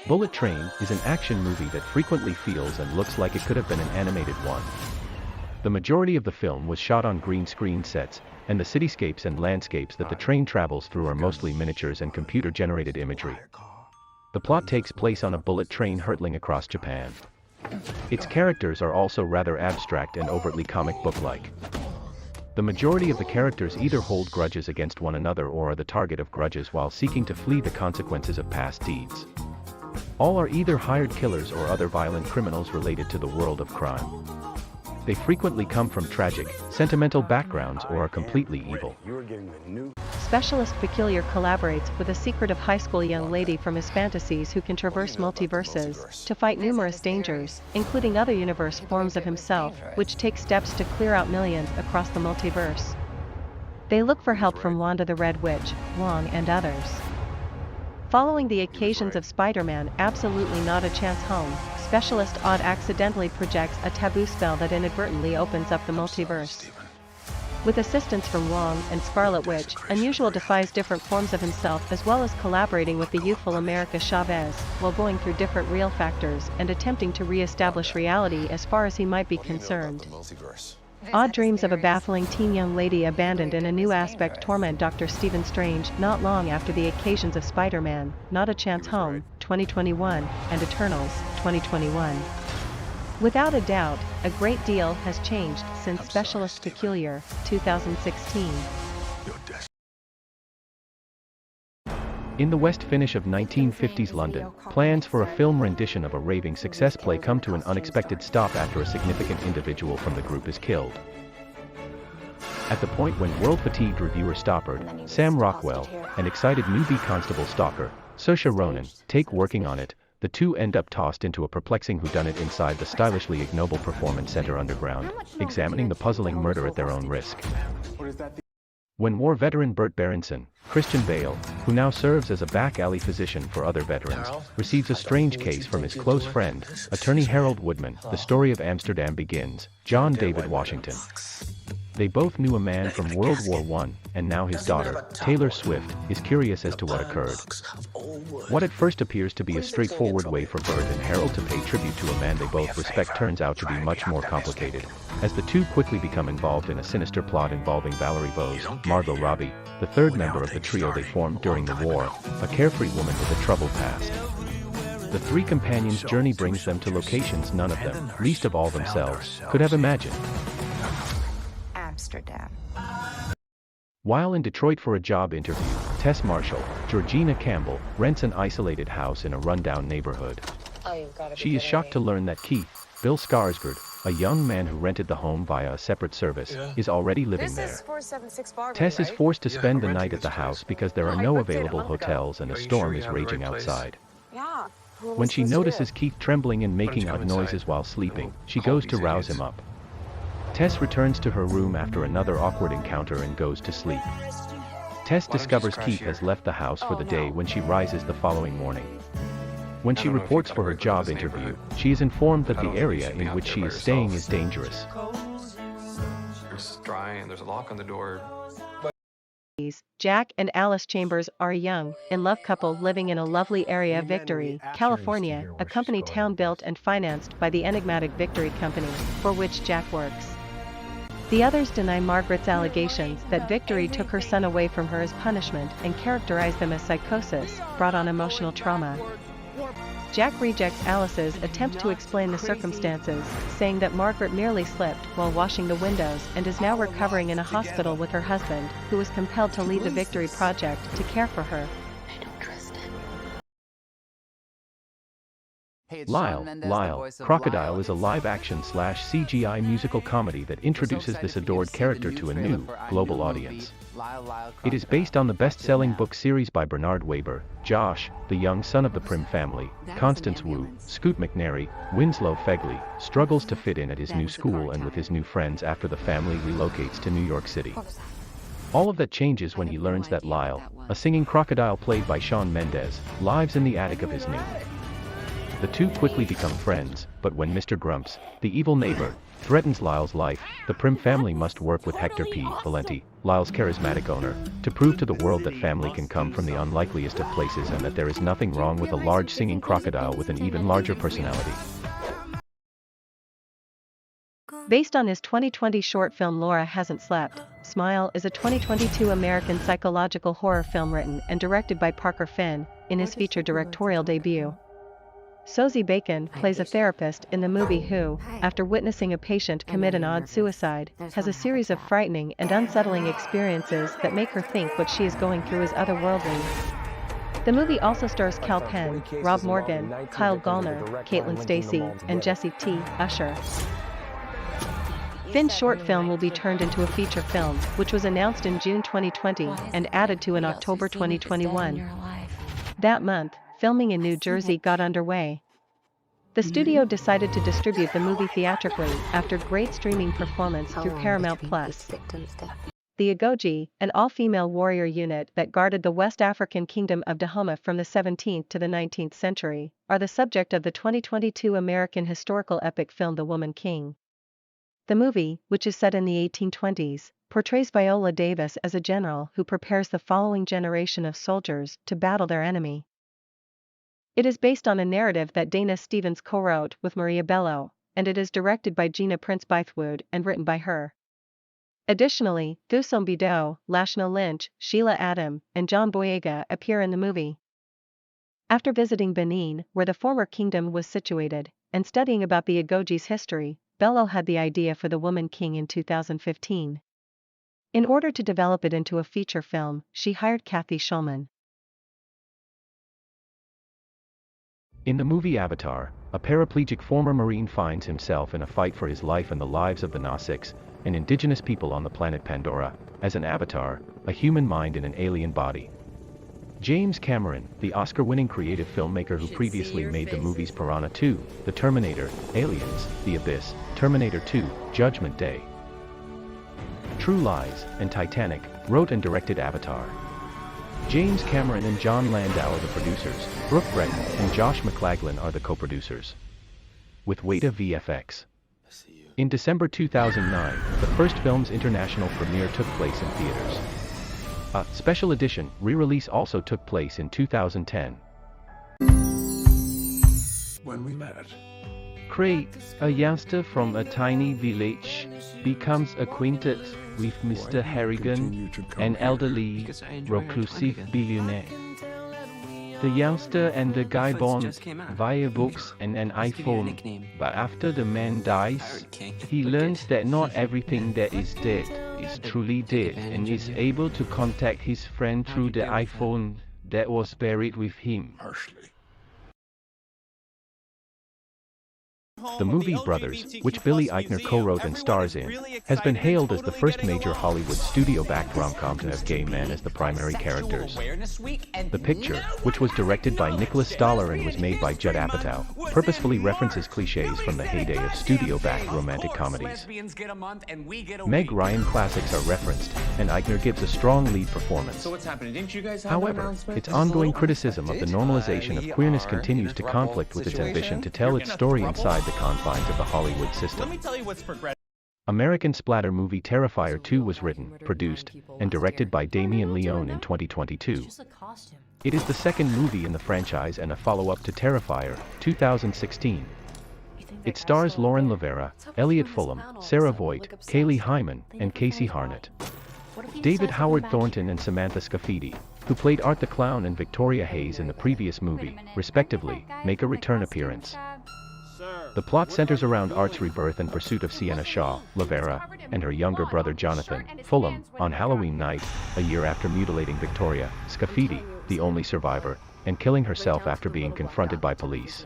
Bullet Train is an action movie that frequently feels and looks like it could have been an animated one. The majority of the film was shot on green screen sets, and the cityscapes and landscapes that the train travels through are mostly miniatures and computer-generated imagery. The plot takes place on a bullet train hurtling across Japan. Its characters are also rather abstract and overtly comic book-like. The majority of the characters either hold grudges against one another or are the target of grudges while seeking to flee the consequences of past deeds. All are either hired killers or other violent criminals related to the world of crime. They frequently come from tragic, sentimental backgrounds or are completely evil. Specialist Peculiar collaborates with a secretive high school young lady from his fantasies who can traverse multiverses to fight numerous dangers, including other universe forms of himself, which take steps to clear out millions across the multiverse. They look for help from Wanda the Red Witch, Wong and others. Following the occasions of Spider-Man Absolutely Not a Chance Home, Specialist Odd accidentally projects a taboo spell that inadvertently opens up the multiverse. With assistance from Wong and Scarlet Witch, Unusual defies different forms of himself as well as collaborating with the youthful America Chavez, while going through different real factors and attempting to re-establish reality as far as he might be concerned. Odd dreams of a baffling teen young lady abandoned in a new aspect torment Dr. Stephen Strange not long after the occasions of Spider-Man, Not a Chance Home, 2021, and Eternals, 2021. Without a doubt, a great deal has changed since Specialist Peculiar, 2016. In the West finish of 1950s London, plans for a film rendition of a raving success play come to an unexpected stop after a significant individual from the group is killed. At the point when world-fatigued reviewer Stoppard, Sam Rockwell, and excited newbie constable stalker, Saoirse Ronan, take working on it, the two end up tossed into a perplexing whodunit inside the stylishly ignoble performance center underground, examining the puzzling murder at their own risk. When war veteran Burt Berenson, Christian Bale, who now serves as a back-alley physician for other veterans, receives a strange case from his close friend, attorney Harold Woodman, the story of Amsterdam begins, John David Washington. They both knew a man from World War I, and now his daughter, Taylor Swift, is curious as to what occurred. What at first appears to be a straightforward way for Burt and Harold to pay tribute to a man they both respect turns out to be much more complicated, as the two quickly become involved in a sinister plot involving Valerie Bowes, Margot Robbie, the third member of the trio they formed during the war, a carefree woman with a troubled past. The three companions' journey brings them to locations none of them, least of all themselves, could have imagined. Amsterdam. While in Detroit for a job interview, Tess Marshall, Georgina Campbell, rents an isolated house in a rundown neighborhood. She is shocked to learn that Keith, Bill Skarsgård, a young man who rented the home via a separate service, is already living there. Tess is forced to spend the night at the house because there are no available hotels and a storm is raging outside. When she notices Keith trembling and making odd noises while sleeping, she goes to rouse him up. Tess returns to her room after another awkward encounter and goes to sleep. Tess discovers Keith has left the house for the day when she rises the following morning. When she reports for her job interview, she is informed that the area in which she is staying is dangerous. It's dry and there's a lock on the door. Jack and Alice Chambers are a young, in-love couple living in a lovely area of Victory, California, a company town built and financed by the enigmatic Victory Company, for which Jack works. The others deny Margaret's allegations that Victory took her son away from her as punishment and characterize them as psychosis, brought on emotional trauma. Jack rejects Alice's attempt to explain the circumstances, saying that Margaret merely slipped while washing the windows and is now recovering in a hospital with her husband, who was compelled to leave the Victory Project to care for her. Lyle, Crocodile is a live-action / CGI musical comedy that introduces this adored character to a new, global audience. It is based on the best-selling book series by Bernard Waber. Josh, the young son of the Prim family, Constance Wu, Scoot McNairy, Winslow Fegley, struggles to fit in at his new school and with his new friends after the family relocates to New York City. All of that changes when he learns that Lyle, a singing crocodile played by Shawn Mendes, lives in the attic of his new. The two quickly become friends, but when Mr. Grumps, the evil neighbor, threatens Lyle's life, the Prim family must work with Hector P. Valenti, Lyle's charismatic owner, to prove to the world that family can come from the unlikeliest of places and that there is nothing wrong with a large singing crocodile with an even larger personality. Based on his 2020 short film Laura Hasn't Slept, Smile is a 2022 American psychological horror film written and directed by Parker Finn, in his feature directorial debut. Sosie Bacon plays a therapist in the movie who, after witnessing a patient commit an odd suicide, has a series of frightening and unsettling experiences that make her think what she is going through is otherworldly. The movie also stars Cal Penn, Rob Morgan, Kyle Gallner, Caitlin Stasey, and Jesse T. Usher. Finn's short film will be turned into a feature film, which was announced in June 2020 and added to in October 2021. That month, filming in New Jersey got underway. The studio decided to distribute the movie theatrically after great streaming performance through Paramount+. The Agoji, an all-female warrior unit that guarded the West African kingdom of Dahomey from the 17th to the 19th century, are the subject of the 2022 American historical epic film The Woman King. The movie, which is set in the 1820s, portrays Viola Davis as a general who prepares the following generation of soldiers to battle their enemy. It is based on a narrative that Dana Stevens co-wrote with Maria Bello, and it is directed by Gina Prince Bythewood and written by her. Additionally, Thusom Bido, Lashna Lynch, Sheila Adam, and John Boyega appear in the movie. After visiting Benin, where the former kingdom was situated, and studying about the Agoji's history, Bello had the idea for The Woman King in 2015. In order to develop it into a feature film, she hired Kathy Schulman. In the movie Avatar, a paraplegic former Marine finds himself in a fight for his life and the lives of the Nausicaa, an indigenous people on the planet Pandora, as an avatar, a human mind in an alien body. James Cameron, the Oscar-winning creative filmmaker who previously made the movies Piranha 2, The Terminator, Aliens, The Abyss, Terminator 2, Judgment Day, True Lies, and Titanic, wrote and directed Avatar. James Cameron and John Landau are the producers, Brooke Breton and Josh McLaglen are the co-producers. With Weta VFX. In December 2009, the first film's international premiere took place in theaters. A special edition re-release also took place in 2010. When we met, Craig, a youngster from a tiny village, becomes acquainted with Mr. Harrigan, an elderly, reclusive billionaire. The youngster and the guy bond via books and an iPhone, but after the man dies, he learns that not everything that is dead is truly dead and is able to contact his friend through the iPhone that was buried with him. harshly. The movie Brothers, which Billy Eichner co-wrote and stars in, has been hailed as the first major Hollywood studio-backed rom-com to have gay men as the primary characters. The picture, which was directed by Nicholas Stoller and was made by Judd Apatow, purposefully references cliches from the heyday of studio-backed romantic comedies. Meg Ryan classics are referenced, and Eichner gives a strong lead performance. However, its ongoing criticism of the normalization of queerness continues to conflict with its ambition to tell its story inside the confines of the Hollywood system. American splatter movie Terrifier 2 was written, produced, and directed by Damien Leone in 2022. It is the second movie in the franchise and a follow-up to Terrifier, 2016. It stars Lauren Lavera, Elliot Fulham, Sarah Voigt, Kaylee Hyman, and Casey Harnett. David Howard Thornton and Samantha Scafidi, who played Art the Clown and Victoria Hayes in the previous movie, respectively, make a return appearance. The plot centers around Art's rebirth and pursuit of Sienna Shaw, Lavera, and her younger brother Jonathan, Fulham, on Halloween night, a year after mutilating Victoria, Scafidi, the only survivor, and killing herself after being confronted by police.